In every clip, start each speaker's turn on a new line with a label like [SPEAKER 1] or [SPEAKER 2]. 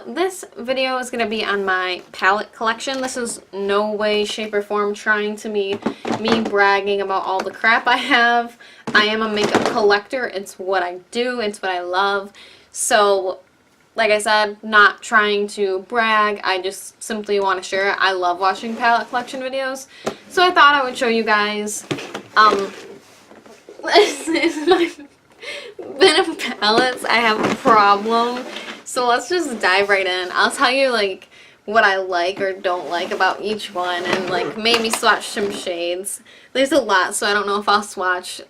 [SPEAKER 1] This video is going to be on my palette collection. This is no way, shape, or form trying to be me bragging about all the crap I have. I am a makeup collector. It's what I do. It's what I love. So, like I said, not trying to brag. I just simply want to share it. I love watching palette collection videos. So I thought I would show you guys, this is my bin of palettes. I have a problem. So let's just dive right in. I'll tell you like what I like or don't like about each one and like maybe swatch some shades. There's a lot, so I don't know if I'll swatch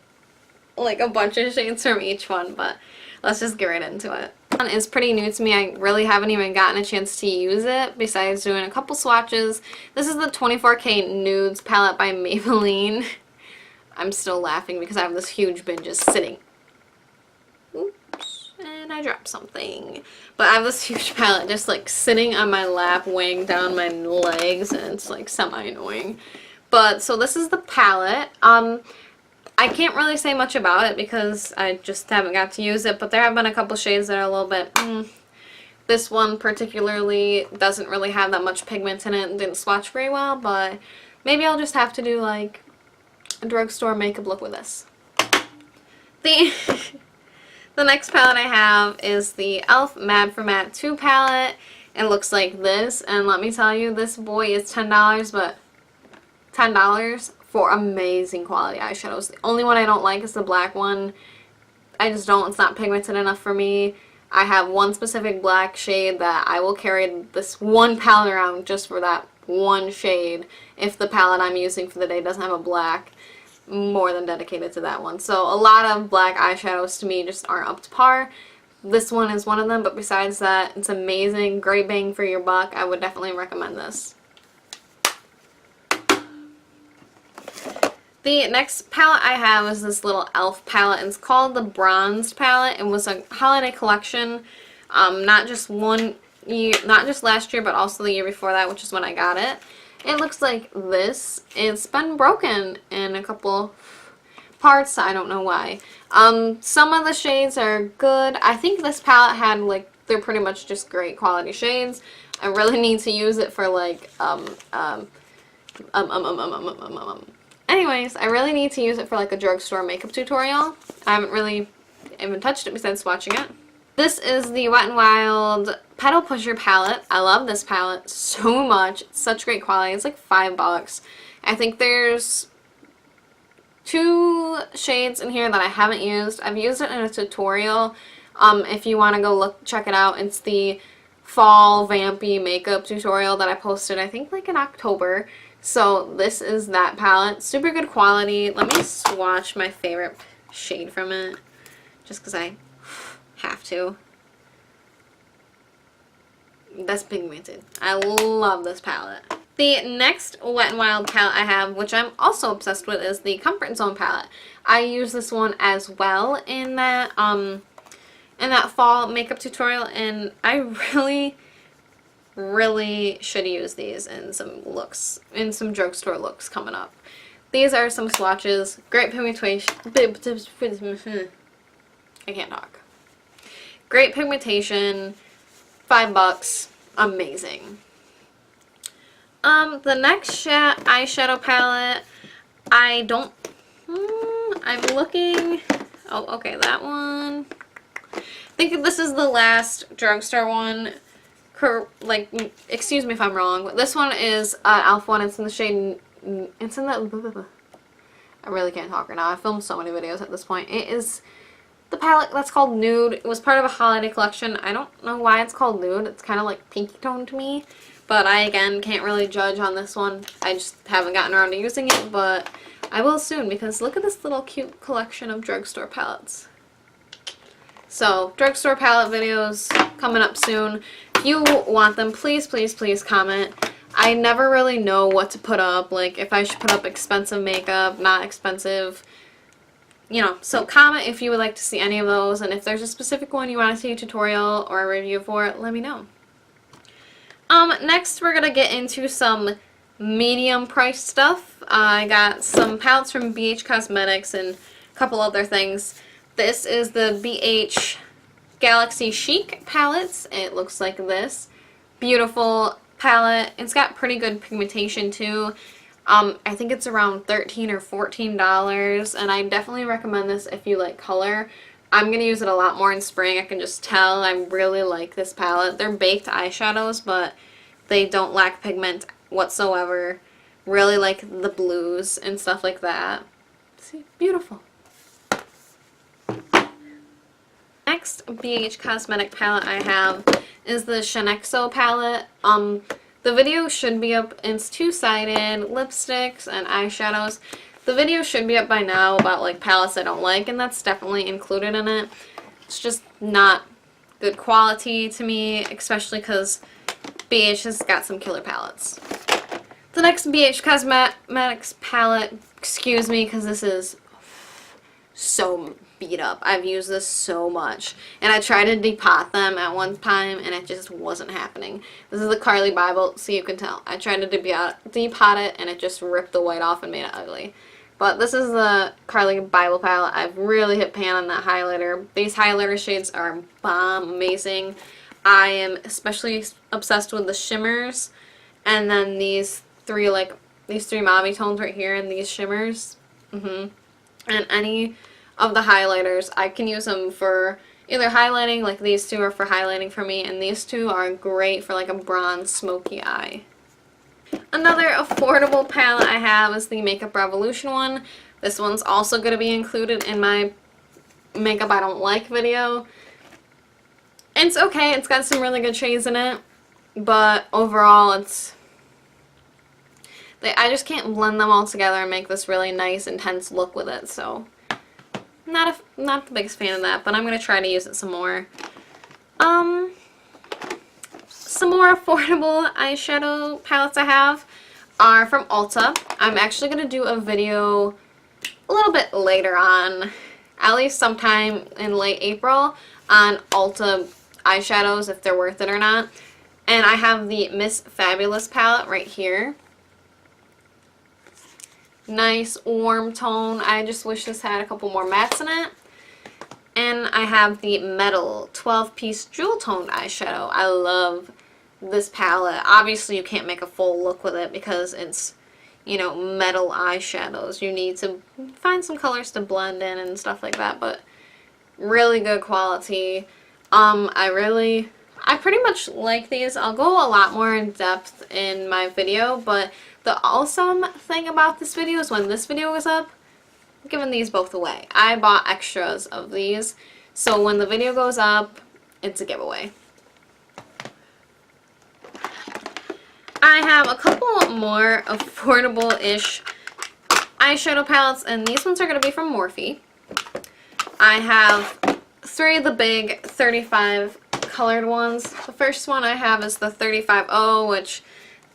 [SPEAKER 1] like a bunch of shades from each one, but let's just get right into it. This one is pretty new to me. I really haven't even gotten a chance to use it besides doing a couple swatches. This is the 24K Nudes palette by Maybelline. I'm still laughing because I have this huge bin just sitting. Oops, and I dropped something. But I have this huge palette just like sitting on my lap, weighing down my legs, and it's like semi-annoying. But so this is the palette. I can't really say much about it because I just haven't got to use it, but there have been a couple shades that are a little bit, This one particularly doesn't really have that much pigment in it and didn't swatch very well, but maybe I'll just have to do like a drugstore makeup look with this. The next palette I have is the e.l.f. Mad for Matte 2 palette. It looks like this, and let me tell you, this boy is $10, but $10 for amazing quality eyeshadows. The only one I don't like is the black one. I just don't, it's not pigmented enough for me. I have one specific black shade that I will carry this one palette around just for that one shade if the palette I'm using for the day doesn't have a black. More than dedicated to that one. So a lot of black eyeshadows to me just aren't up to par. This one is one of them, but besides that, it's amazing. Great bang for your buck. I would definitely recommend this. The next palette I have is this little e.l.f. palette. It's called the Bronzed palette. It was a holiday collection. Not just last year, but also the year before that, which is when I got it. It looks like this. It's been broken in a couple parts. I don't know why. Some of the shades are good. I think this palette had like, they're pretty much just great quality shades. I really need to use it for like, anyways, I really need to use it for like a drugstore makeup tutorial. I haven't really even touched it besides swatching it. This is the Wet n Wild Petal Pusher palette. I love this palette so much. It's such great quality. It's like $5. I think there's 2 shades in here that I haven't used. I've used it in a tutorial. If you want to go check it out. It's the fall vampy makeup tutorial that I posted, I think like in October. So this is that palette. Super good quality. Let me swatch my favorite shade from it just because I have to. That's pigmented. I love this palette. The next Wet n Wild palette I have, which I'm also obsessed with, is the Comfort Zone palette. I use this one as well in that fall makeup tutorial, and I really should use these in some looks, in some drugstore looks coming up. These are some swatches. Great pigmentation. I can't talk. Great pigmentation, $5, amazing. The next eyeshadow palette, I'm looking, oh, okay, that one. I think this is the last drugstore one. Like, excuse me if I'm wrong, but this one is e.l.f. one. It's in the shade, it's in the, I really can't talk right now. I filmed so many videos at this point. It is the palette that's called Nude. It was part of a holiday collection. I don't know why it's called Nude. It's kind of like pinky tone to me. But I, again, can't really judge on this one. I just haven't gotten around to using it, but I will soon because look at this little cute collection of drugstore palettes. So, drugstore palette videos coming up soon. If you want them, please, please, please comment. I never really know what to put up. Like, if I should put up expensive makeup, not expensive. You know, so comment if you would like to see any of those, and if there's a specific one you want to see a tutorial or a review for, let me know. Next we're going to get into some medium price stuff. I got some palettes from BH Cosmetics and a couple other things. This is the BH Galaxy Chic palettes. It looks like this. Beautiful palette. It's got pretty good pigmentation too. I think it's around $13 or $14, and I definitely recommend this if you like color. I'm going to use it a lot more in spring. I can just tell. I really like this palette. They're baked eyeshadows, but they don't lack pigment whatsoever. Really like the blues and stuff like that. See, beautiful. Next BH Cosmetic palette I have is the Shonexo palette. The video should be up. It's two-sided lipsticks and eyeshadows. The video should be up by now about like palettes I don't like, and that's definitely included in it. It's just not good quality to me, especially because BH has got some killer palettes. The next BH Cosmetics palette, excuse me, because this is so beat up. I've used this so much, and I tried to depot them at one time and it just wasn't happening. This is the Carly Bible, so you can tell. I tried to depot it and it just ripped the white off and made it ugly. But this is the Carly Bible palette. I've really hit pan on that highlighter. These highlighter shades are bomb amazing. I am especially obsessed with the shimmers, and then these three mauve tones right here and these shimmers. And any of the highlighters, I can use them for either highlighting, like these two are for highlighting for me, and these two are great for like a bronze smoky eye. Another affordable palette I have is the Makeup Revolution one. This one's also going to be included in my makeup I don't like video. It's okay, it's got some really good shades in it, but overall I just can't blend them all together and make this really nice, intense look with it, so not the biggest fan of that, but I'm going to try to use it some more. Some more affordable eyeshadow palettes I have are from Ulta. I'm actually going to do a video a little bit later on, at least sometime in late April, on Ulta eyeshadows, if they're worth it or not. And I have the Miss Fabulous palette right here. Nice warm tone. I just wish this had a couple more mattes in it. And I have the Metal 12-piece jewel toned eyeshadow. I love this palette. Obviously you can't make a full look with it because it's, you know, metal eyeshadows. You need to find some colors to blend in and stuff like that, but really good quality. I pretty much like these. I'll go a lot more in depth in my video, but the awesome thing about this video is when this video goes up, I'm giving these both away. I bought extras of these, so when the video goes up, it's a giveaway. I have a couple more affordable-ish eyeshadow palettes, and these ones are going to be from Morphe. I have three of the big 35 colored ones. The first one I have is the 35O, which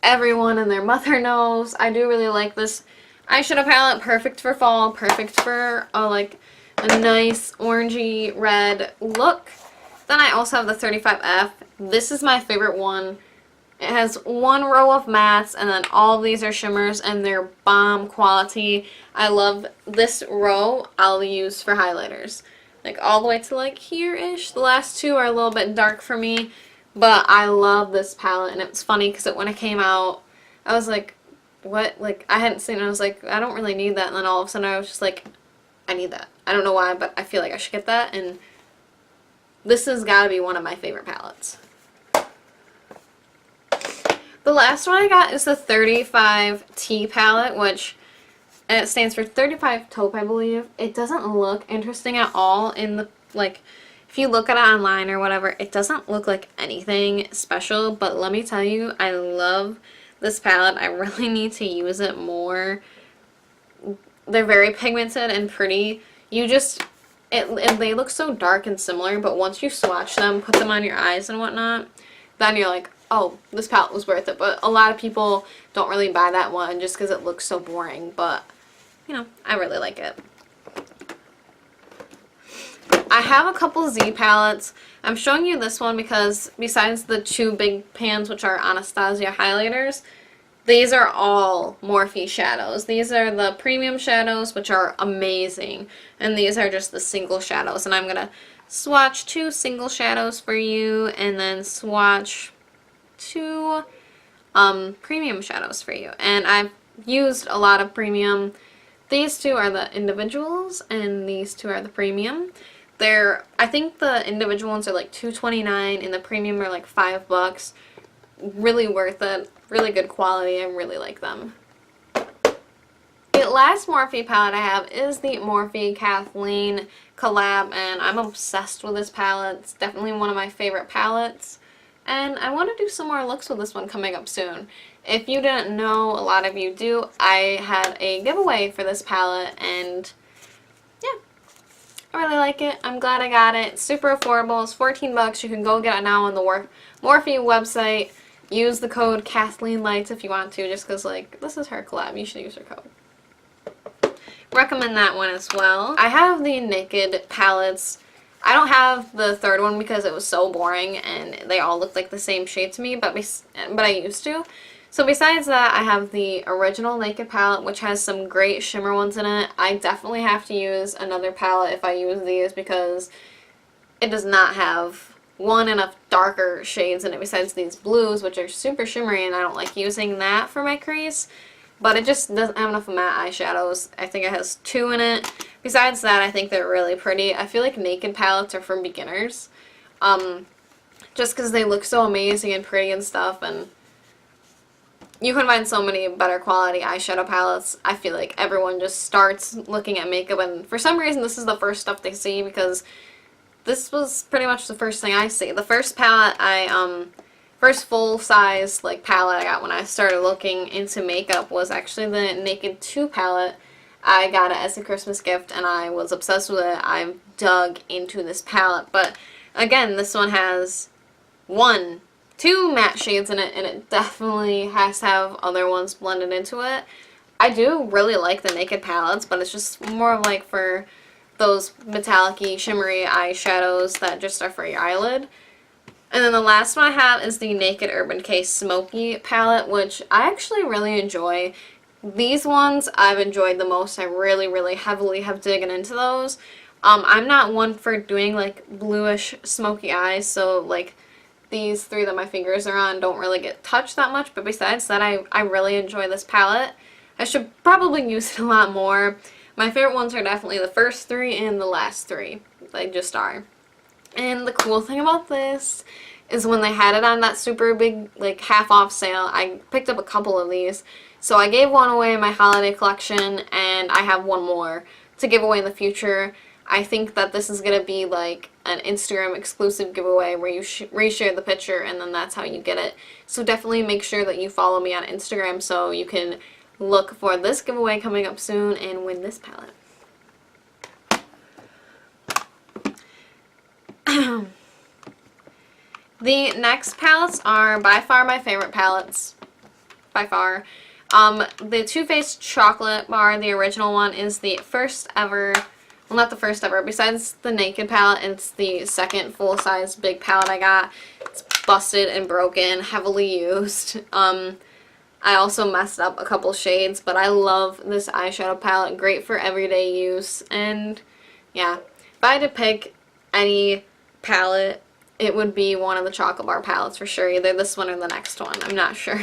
[SPEAKER 1] everyone and their mother knows. I do really like this eyeshadow palette. Perfect for fall, perfect for like a nice orangey red look. Then I also have the 35F. This is my favorite one. It has one row of mattes, and then all of these are shimmers, and they're bomb quality. I love this row. I'll use for highlighters, like all the way to like here-ish. The last two are a little bit dark for me, but I love this palette. And it's funny because when it came out, I was like, what? Like, I hadn't seen it. I was like, I don't really need that. And then all of a sudden I was just like, I need that. I don't know why, but I feel like I should get that. And this has got to be one of my favorite palettes. The last one I got is the 35T palette, which it stands for 35 taupe, I believe. It doesn't look interesting at all in the, like, if you look at it online or whatever, it doesn't look like anything special, but let me tell you, I love this palette. I really need to use it more. They're very pigmented and pretty. You just, they look so dark and similar, but once you swatch them, put them on your eyes and whatnot, then you're like, oh, this palette was worth it. But a lot of people don't really buy that one just because it looks so boring, but, you know, I really like it. I have a couple Z palettes. I'm showing you this one because besides the two big pans, which are Anastasia highlighters, these are all Morphe shadows. These are the premium shadows, which are amazing, and these are just the single shadows. And I'm going to swatch 2 single shadows for you, and then swatch 2 premium shadows for you. And I've used a lot of premium. These 2 are the individuals, and these 2 are the premium. I think the individual ones are like $2.29, and the premium are like $5. Really worth it. Really good quality. I really like them. The last Morphe palette I have is the Morphe Kathleen collab, and I'm obsessed with this palette. It's definitely one of my favorite palettes, and I want to do some more looks with this one coming up soon. If you didn't know, a lot of you do, I had a giveaway for this palette, and yeah, I really like it. I'm glad I got it. It's super affordable. It's $14. You can go get it now on the Morphe website. Use the code KathleenLights if you want to, just because, like, this is her collab. You should use her code. Recommend that one as well. I have the Naked palettes. I don't have the third one because it was so boring and they all looked like the same shade to me, but I used to. So besides that, I have the original Naked palette, which has some great shimmer ones in it. I definitely have to use another palette if I use these because it does not have, one, enough darker shades in it besides these blues, which are super shimmery, and I don't like using that for my crease. But it just doesn't have enough matte eyeshadows. I think it has 2 in it. Besides that, I think they're really pretty. I feel like Naked palettes are for beginners. Just because they look so amazing and pretty and stuff, and you can find so many better quality eyeshadow palettes. I feel like everyone just starts looking at makeup, and for some reason this is the first stuff they see, because this was pretty much the first thing I see. The first palette first full-size like palette I got when I started looking into makeup was actually the Naked 2 palette. I got it as a Christmas gift and I was obsessed with it. I dug into this palette, but again, this one has 2 matte shades in it, and it definitely has to have other ones blended into it. I do really like the Naked palettes, but it's just more of like for those metallic-y, shimmery eyeshadows that just are for your eyelid. And then the last one I have is the Naked Urban Decay Smoky palette, which I actually really enjoy. These ones I've enjoyed the most. I really, really heavily have digged into those. I'm not one for doing like bluish smoky eyes, so like these 3 that my fingers are on don't really get touched that much, but besides that, I really enjoy this palette. I should probably use it a lot more. My favorite ones are definitely the first 3 and the last 3. They just are. And the cool thing about this is when they had it on that super big, like, half-off sale, I picked up a couple of these. So I gave one away in my holiday collection, and I have one more to give away in the future. I think that this is going to be, like, an Instagram exclusive giveaway where you reshare the picture, and then that's how you get it. So definitely make sure that you follow me on Instagram so you can look for this giveaway coming up soon and win this palette. The next palettes are by far my favorite palettes. By far. The Too Faced Chocolate Bar, the original one, is the first ever, well, not the first ever, besides the Naked palette, it's the second full-size big palette I got. It's busted and broken, heavily used. I also messed up a couple shades, but I love this eyeshadow palette. Great for everyday use, and yeah, if I had to pick any palette, it would be one of the Chocolate Bar palettes for sure. Either this one or the next one. I'm not sure.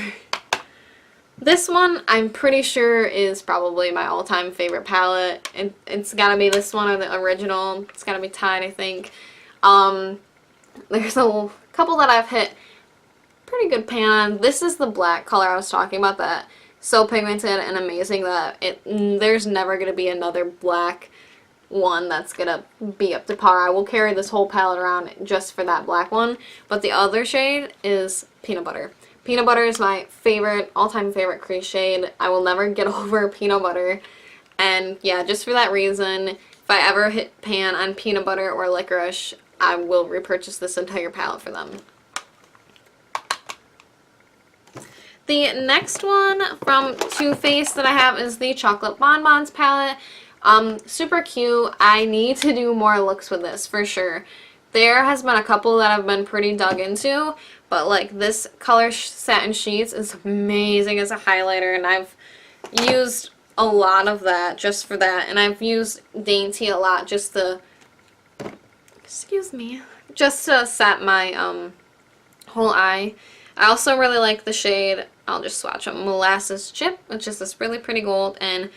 [SPEAKER 1] This one, I'm pretty sure, is probably my all-time favorite palette. It's gotta be this one or the original. It's gotta be tied, I think. There's a couple that I've hit pretty good pan on. This is the black color I was talking about, that so pigmented and amazing that there's never gonna be another black one that's gonna be up to par. I will carry this whole palette around just for that black one, but the other shade is Peanut Butter. Peanut Butter is my favorite, all-time favorite crease shade. I will never get over Peanut Butter, and yeah, just for that reason, if I ever hit pan on Peanut Butter or Licorice, I will repurchase this entire palette for them. The next one from Too Faced that I have is the Chocolate Bonbons palette. Super cute. I need to do more looks with this for sure. There has been a couple that I've been pretty dug into, but like this color Satin Sheets is amazing as a highlighter, and I've used a lot of that just for that, and I've used Dainty a lot just to excuse me, just to set my whole eye. I also really like the shade, I'll just swatch them, Molasses Chip, which is this really pretty gold, and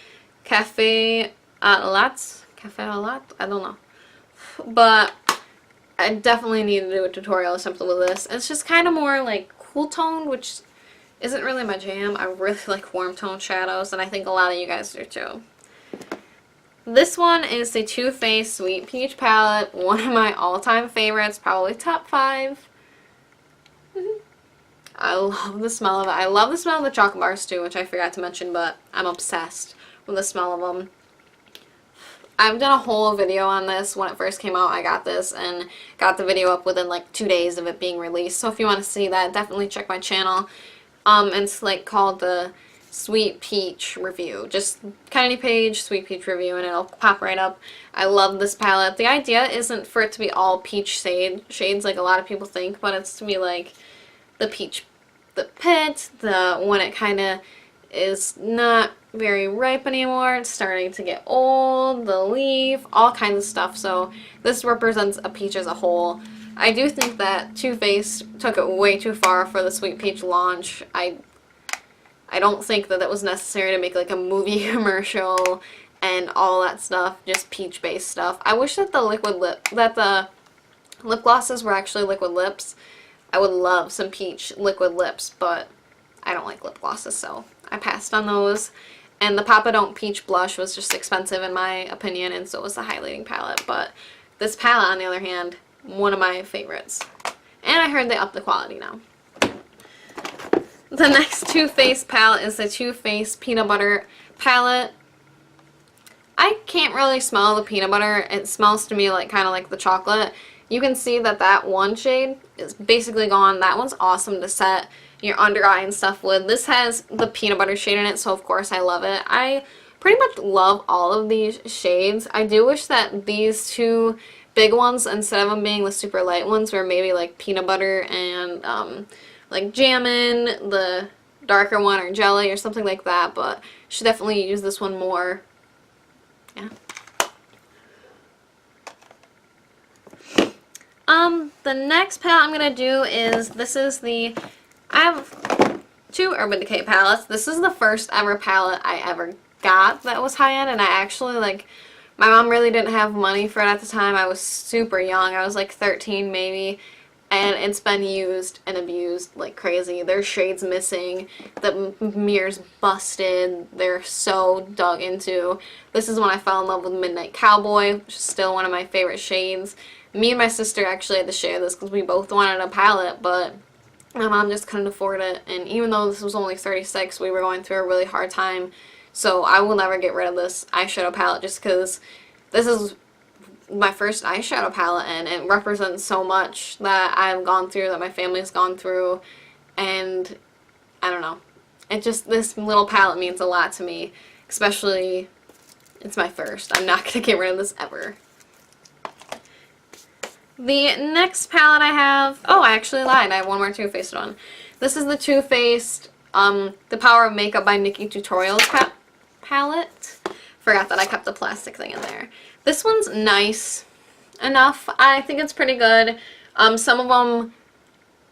[SPEAKER 1] Cafe au Latte, I don't know. But I definitely need to do a tutorial or something with this. It's just kind of more like cool toned, which isn't really my jam. I really like warm tone shadows, and I think a lot of you guys do too. This one is the Too Faced Sweet Peach palette, one of my all-time favorites, probably top 5. I love the smell of it. I love the smell of the chocolate bars too, which I forgot to mention, but I'm obsessed with the smell of them. I've done a whole video on this. When it first came out, I got this and got the video up within like 2 days of it being released. So if you want to see that, definitely check my channel. It's like called the Sweet Peach Review. Just Kennedi Paige, Sweet Peach Review, and it'll pop right up. I love this palette. The idea isn't for it to be all peach shades like a lot of people think, but it's to be like the peach, the pit, the when it kind of is not very ripe anymore, it's starting to get old, the leaf, all kinds of stuff. So this represents a peach as a whole. I do think that Too Faced took it way too far for the Sweet Peach launch. I don't think that it was necessary to make like a movie commercial and all that stuff, just peach based stuff. I wish that the lip glosses were actually liquid lips. I would love some peach liquid lips, but I don't like lip glosses, so I passed on those. And the Papa Don't Peach blush was just expensive in my opinion, and so was the highlighting palette. But this palette, on the other hand, one of my favorites. And I heard they upped the quality now. The next Too Faced palette is the Too Faced Peanut Butter palette. I can't really smell the peanut butter. It smells to me like kind of like the chocolate. You can see that that one shade is basically gone. That one's awesome to set your under eye and stuff with. This has the peanut butter shade in it, so of course I love it. I pretty much love all of these shades. I do wish that these two big ones, instead of them being the super light ones, were maybe like peanut butter and like jammin', the darker one, or jelly or something like that, but should definitely use this one more. Yeah. The next palette I'm going to do is, I have 2 Urban Decay palettes. This is the first ever palette I ever got that was high-end, and I actually, like, my mom really didn't have money for it at the time. I was super young. I was like 13 maybe, and it's been used and abused like crazy. There's shades missing, the mirror's busted, they're so dug into. This is when I fell in love with Midnight Cowboy, which is still one of my favorite shades. Me and my sister actually had to share this because we both wanted a palette, but my mom just couldn't afford it, and even though this was only $36, we were going through a really hard time. So I will never get rid of this eyeshadow palette just because this is my first eyeshadow palette, and it represents so much that I've gone through, that my family's gone through, and I don't know. It just, this little palette means a lot to me, especially it's my first. I'm not going to get rid of this ever. The next palette I have, oh, I actually lied. I have one more Too Faced one. This is the Too Faced The Power of Makeup by Nikki Tutorials palette. Forgot that I kept the plastic thing in there. This one's nice enough. I think it's pretty good. Some of them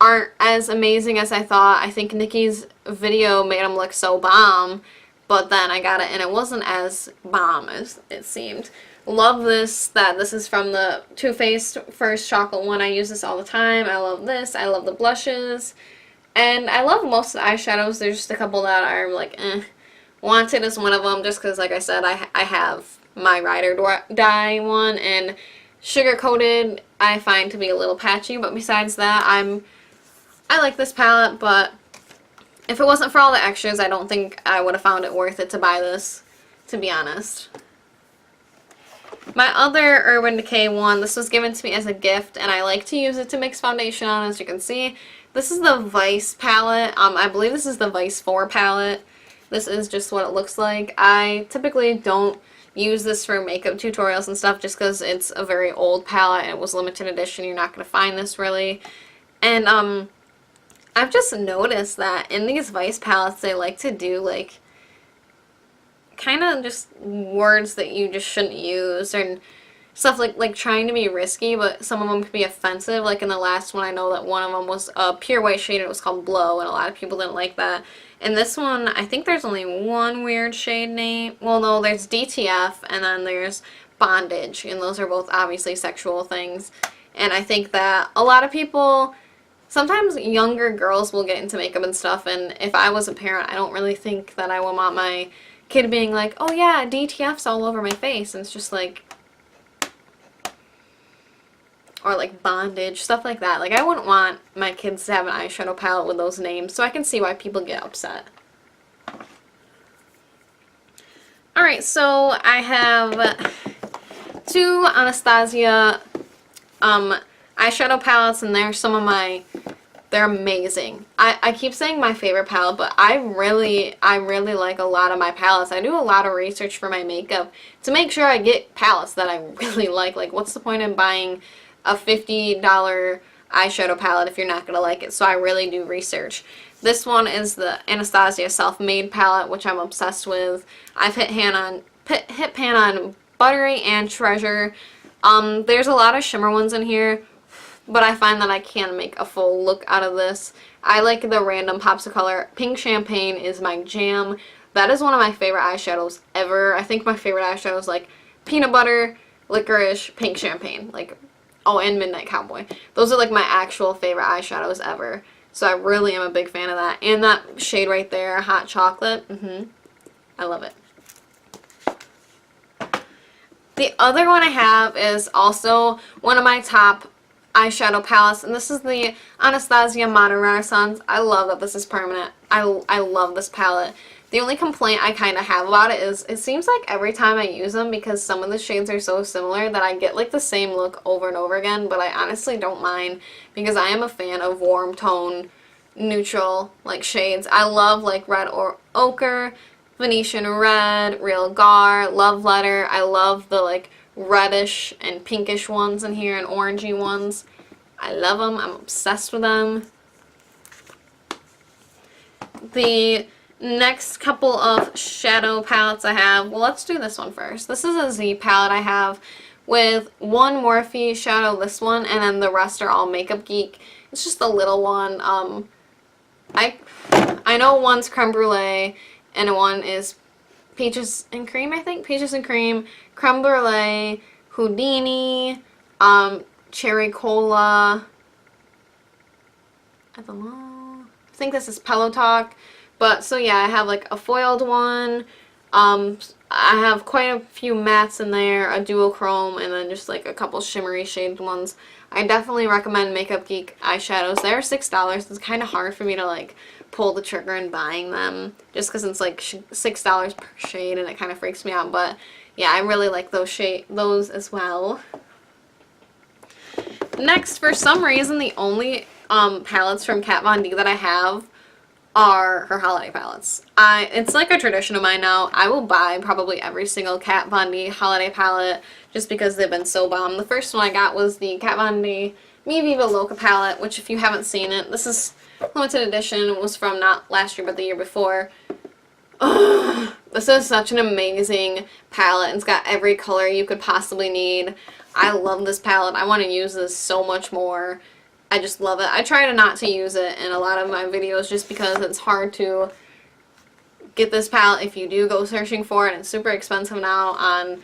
[SPEAKER 1] aren't as amazing as I thought. I think Nikki's video made them look so bomb, but then I got it and it wasn't as bomb as it seemed. Love this, that this is from the Too Faced First Chocolate one. I use this all the time. I love this. I love the blushes. And I love most of the eyeshadows. There's just a couple that are like, eh. Wanted is one of them, just because, like I said, I have my Ride or Die one, and Sugar Coated I find to be a little patchy, but besides that, I like this palette, but if it wasn't for all the extras, I don't think I would have found it worth it to buy this, to be honest. My other Urban Decay one, this was given to me as a gift, and I like to use it to mix foundation on, as you can see. This is the Vice palette. I believe this is the Vice 4 palette. This is just what it looks like. I typically don't use this for makeup tutorials and stuff just because it's a very old palette and it was limited edition. You're not going to find this really. And I've just noticed that in these Vice palettes they like to do like kind of just words that you just shouldn't use, and stuff like trying to be risky, but some of them could be offensive. Like in the last one, I know that one of them was a pure white shade, and it was called Blow, and a lot of people didn't like that. And this one, I think there's only one weird shade name. Well, no, there's DTF, and then there's Bondage, and those are both obviously sexual things. And I think that a lot of people, sometimes younger girls will get into makeup and stuff, and if I was a parent, I don't really think that I would want my kid being like, oh yeah, DTF's all over my face, and it's just like, or like Bondage, stuff like that. Like, I wouldn't want my kids to have an eyeshadow palette with those names, so I can see why people get upset. Alright, so I have two Anastasia eyeshadow palettes, and they're some of my, they're amazing. I keep saying my favorite palette, but I really like a lot of my palettes. I do a lot of research for my makeup to make sure I get palettes that I really like. Like, what's the point in buying a $50 eyeshadow palette if you're not going to like it? So I really do research. This one is the Anastasia Self-Made palette, which I'm obsessed with. I've hit pan on Buttery and Treasure. There's a lot of shimmer ones in here, but I find that I can make a full look out of this. I like the random pops of color. Pink Champagne is my jam. That is one of my favorite eyeshadows ever. I think my favorite eyeshadow is like Peanut Butter, Licorice, Pink Champagne. Like, oh, and Midnight Cowboy. Those are like my actual favorite eyeshadows ever. So I really am a big fan of that. And that shade right there, Hot Chocolate. I love it. The other one I have is also one of my top eyeshadow palettes, and this is the Anastasia Modern Renaissance. I love that this is permanent. I love this palette. The only complaint I kind of have about it is it seems like every time I use them, because some of the shades are so similar, that I get like the same look over and over again, but I honestly don't mind because I am a fan of warm tone, neutral like shades. I love like Red or Ochre, Venetian Red, Real Gar, Love Letter. I love the like reddish and pinkish ones in here and orangey ones. I love them. I'm obsessed with them. The next couple of shadow palettes I have, well, let's do this one first. This is a Z palette I have with one Morphe shadow, this one, and then the rest are all Makeup Geek. It's just a little one. I know one's Creme Brulee and one is Peaches and Cream, I think. Peaches and Cream, Creme Brulee, Houdini, Cherry Cola. I don't know. I think this is Pillow Talk. But, so yeah, I have like a foiled one. I have quite a few mattes in there, a duochrome, and then just like a couple shimmery shaded ones. I definitely recommend Makeup Geek eyeshadows. They're $6. It's kind of hard for me to like pull the trigger in buying them just because it's like $6 per shade, and it kind of freaks me out. But yeah, I really like those as well. Next, for some reason, the only palettes from Kat Von D that I have are her holiday palettes. It's like a tradition of mine now. I will buy probably every single Kat Von D holiday palette just because they've been so bomb. The first one I got was the Kat Von D Mi Viva Loca palette, which if you haven't seen it, this is limited edition. It was from not last year but the year before. Ugh, this is such an amazing palette. It's got every color you could possibly need. I love this palette. I want to use this so much more. I just love it. I try not to use it in a lot of my videos just because it's hard to get this palette if you do go searching for it. It's super expensive now on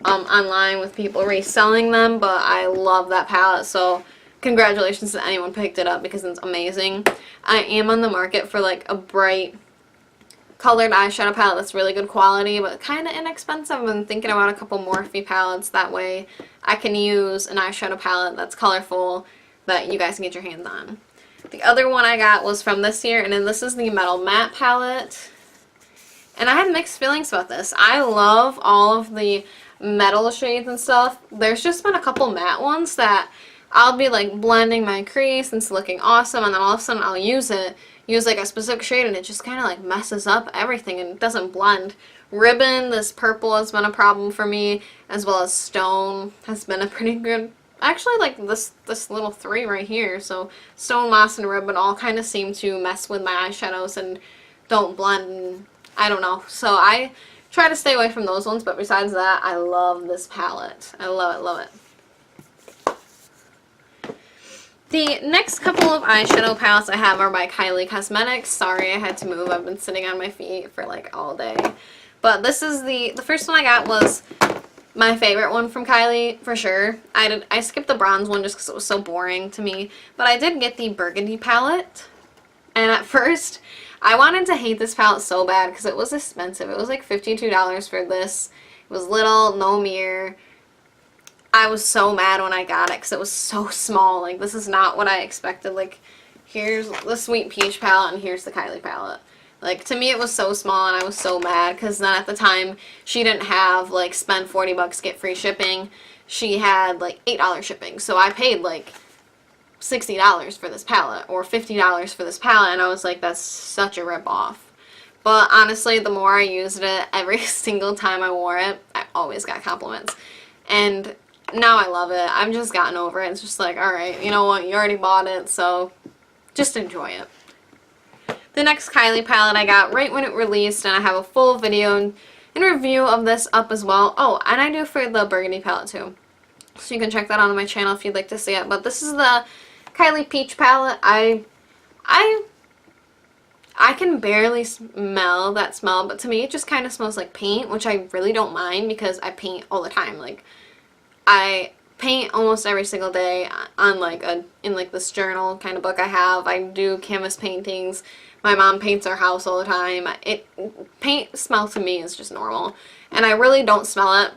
[SPEAKER 1] online with people reselling them, but I love that palette, so congratulations to anyone who picked it up because it's amazing. I am on the market for like a bright colored eyeshadow palette that's really good quality but kind of inexpensive. I've been thinking about a couple Morphe palettes. That way I can use an eyeshadow palette that's colorful that you guys can get your hands on. The other one I got was from this year, and then this is the Metal Matte palette. And I had mixed feelings about this. I love all of the metal shades and stuff. There's just been a couple matte ones that I'll be like blending my crease and it's looking awesome, and then all of a sudden I'll use like a specific shade, and it just kind of like messes up everything and it doesn't blend. Ribbon, this purple has been a problem for me, as well as Stone has been a pretty good. Actually, like this little three right here, so Stone, Moss, and Ribbon all kind of seem to mess with my eyeshadows and don't blend, and I don't know. So I try to stay away from those ones, but besides that, I love this palette. I love it, love it. The next couple of eyeshadow palettes I have are by Kylie Cosmetics. Sorry, I had to move. I've been sitting on my feet for like all day. But this is the first one I got was my favorite one from Kylie, for sure. I skipped the bronze one just because it was so boring to me. But I did get the burgundy palette. And at first, I wanted to hate this palette so bad because it was expensive. It was like $52 for this. It was little, no mirror. I was so mad when I got it because it was so small. Like, this is not what I expected. Like, here's the Sweet Peach palette and here's the Kylie palette. Like, to me it was so small and I was so mad because then at the time she didn't have, like, spend 40 bucks, get free shipping. She had, like, $8 shipping. So I paid, like, $60 for this palette or $50 for this palette, and I was like, that's such a ripoff. But honestly, the more I used it, every single time I wore it, I always got compliments. And now I love it. I've just gotten over it. It's just like, alright, you know what, you already bought it, so just enjoy it. The next Kylie palette I got right when it released, and I have a full video and review of this up as well. Oh, and I do for the burgundy palette too. So you can check that out on my channel if you'd like to see it. But this is the Kylie Peach palette. I can barely smell that smell, but to me it just kind of smells like paint, which I really don't mind because I paint all the time. Like, I paint almost every single day on like in like this journal kind of book I have. I do canvas paintings. My mom paints our house all the time. Paint smell to me is just normal, and I really don't smell it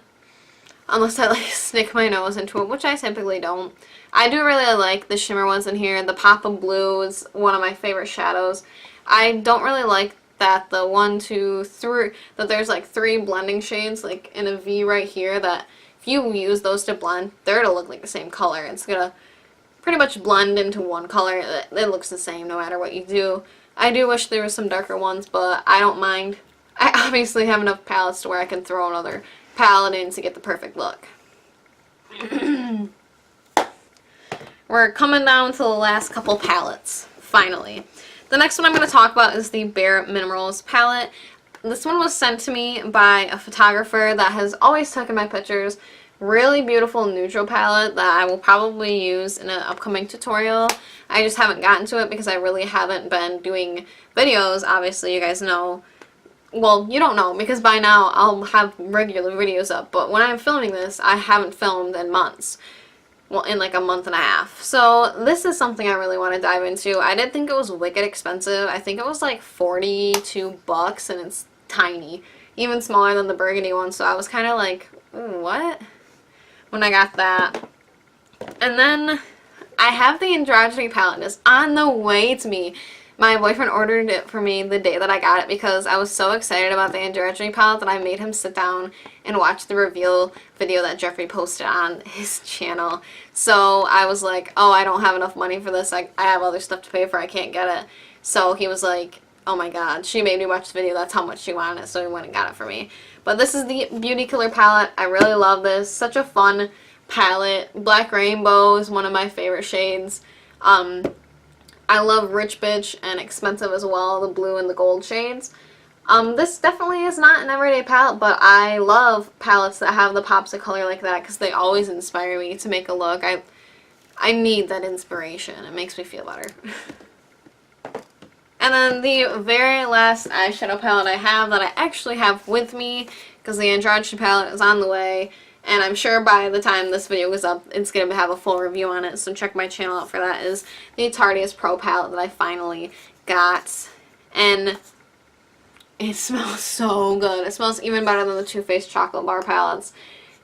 [SPEAKER 1] unless I like stick my nose into it, which I typically don't. I do really like the shimmer ones in here. The Pop of Blue is one of my favorite shadows. I don't really like that the 1, 2, 3, that there's like 3 blending shades like in a V right here, that if you use those to blend, they're going to look like the same color. It's going to pretty much blend into one color. It looks the same no matter what you do. I do wish there was some darker ones, but I don't mind. I obviously have enough palettes to where I can throw another palette in to get the perfect look. We're coming down to the last couple palettes, finally. The next one I'm going to talk about is the Bare Minerals palette. This one was sent to me by a photographer that has always taken my pictures. Really beautiful neutral palette that I will probably use in an upcoming tutorial. I just haven't gotten to it because I really haven't been doing videos. Obviously, you guys know. Well, you don't know because by now I'll have regular videos up. But when I'm filming this, I haven't filmed in months. Well, in like a month and a half. So this is something I really want to dive into. I did think it was wicked expensive. I think it was like 42 bucks and it's tiny. Even smaller than the burgundy one. So I was kind of like, ooh, what? When I got that. And then I have the Androgyny palette and it's on the way to me. My boyfriend ordered it for me the day that I got it because I was so excited about the Androgyny palette that I made him sit down and watch the reveal video that Jeffrey posted on his channel. So I was like, oh, I don't have enough money for this. I have other stuff to pay for. I can't get it. So he was like, oh my god, she made me watch the video. That's how much she wanted it. So he went and got it for me. But this is the Beauty Killer palette. I really love this. Such a fun palette. Black Rainbow is one of my favorite shades. I love Rich Bitch and Expensive as well, the blue and the gold shades. This definitely is not an everyday palette, but I love palettes that have the pops of color like that because they always inspire me to make a look. I need that inspiration. It makes me feel better. And then the very last eyeshadow palette I have that I actually have with me because the Androgyny palette is on the way. And I'm sure by the time this video goes up, it's going to have a full review on it. So check my channel out for that. Is the Tarteist Pro palette that I finally got. And it smells so good. It smells even better than the Too Faced Chocolate Bar palettes.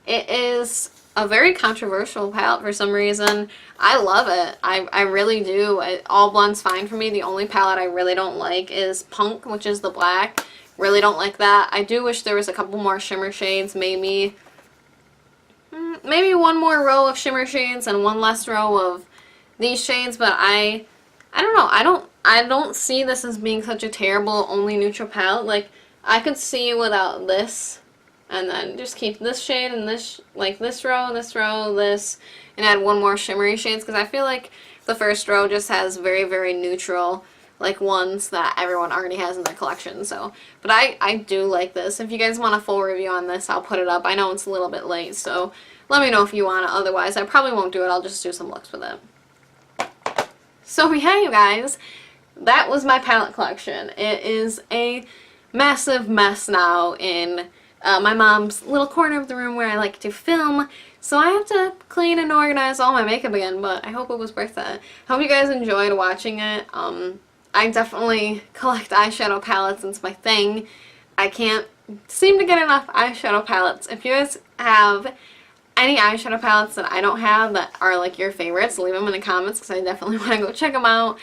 [SPEAKER 1] It is a very controversial palette for some reason. I love it. I really do. It all blends fine for me. The only palette I really don't like is Punk, which is the black. Really don't like that. I do wish there was a couple more shimmer shades. Maybe one more row of shimmer shades and one less row of these shades, but I don't know. I don't see this as being such a terrible only neutral palette. Like, I could see without this and then just keep this shade and this, like this row, this, and add one more shimmery shades because I feel like the first row just has very, very neutral like ones that everyone already has in their collection. So, but I do like this. If you guys want a full review on this, I'll put it up. I know it's a little bit late, so let me know if you want it. Otherwise, I probably won't do it. I'll just do some looks with it. So yeah, you guys, that was my palette collection. It is a massive mess now in my mom's little corner of the room where I like to film. So I have to clean and organize all my makeup again, but I hope it was worth it. I hope you guys enjoyed watching it. I definitely collect eyeshadow palettes. It's my thing. I can't seem to get enough eyeshadow palettes. If you guys have any eyeshadow palettes that I don't have that are like your favorites, leave them in the comments because I definitely want to go check them out.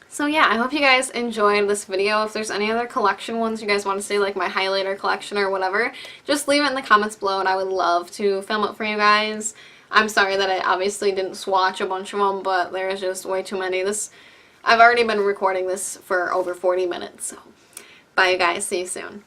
[SPEAKER 1] So yeah, I hope you guys enjoyed this video. If there's any other collection ones you guys want to see, like my highlighter collection or whatever, just leave it in the comments below and I would love to film it for you guys. I'm sorry that I obviously didn't swatch a bunch of them, but there's just way too many. I've already been recording this for over 40 minutes, so bye you guys, see you soon.